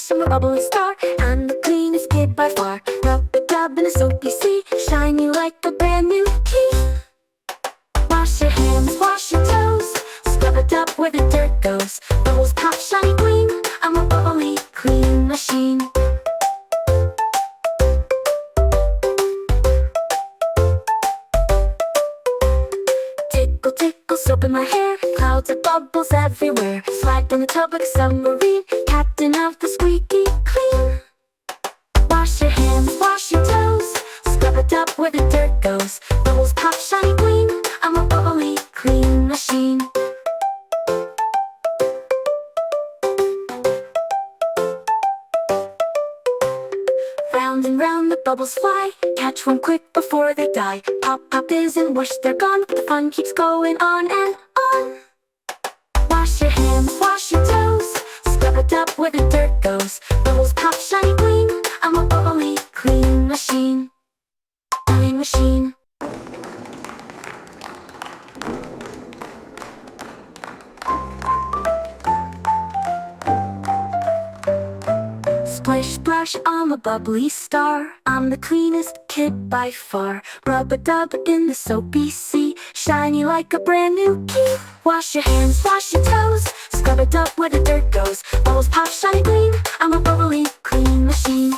Splish, I'm a bubbly star. I'm the cleanest kid by far. Rub-a-dub in a soapy sea, shiny like a brand new key. Wash your hands, wash your toes, scrub-a-dub where the dirt goes. Bubbles pop, shiny gleam, I'm a bubbly clean machine. Tickle, tickle, soap in my hair, clouds of bubbles everywhere. Slide down the tub like a submarine, captain of the squeaky clean. Wash your hands, wash your toes, scrub-a-dub where the dirt goes. Bubbles pop, shiny gleam, I'm a bubbly clean machine. Round and round the bubbles fly, catch one quick before they die. Pop, pop isn't whoosh, they're gone, but the fun keeps going on and on. Wash your hands, wash your toes, scrub-a-dub where the dirt goes. Bubbles pop, shiny gleam, I'm a bubbly clean machine. Clean machine. Splish, splash, I'm a bubbly star. I'm the cleanest kid by far. Rub-a-dub in the soapy sea, shiny like a brand new key. Wash your hands, wash your toes, scrub-a-dub where the dirt goes. Bubbles pop, shiny gleam, I'm a bubbly clean machine.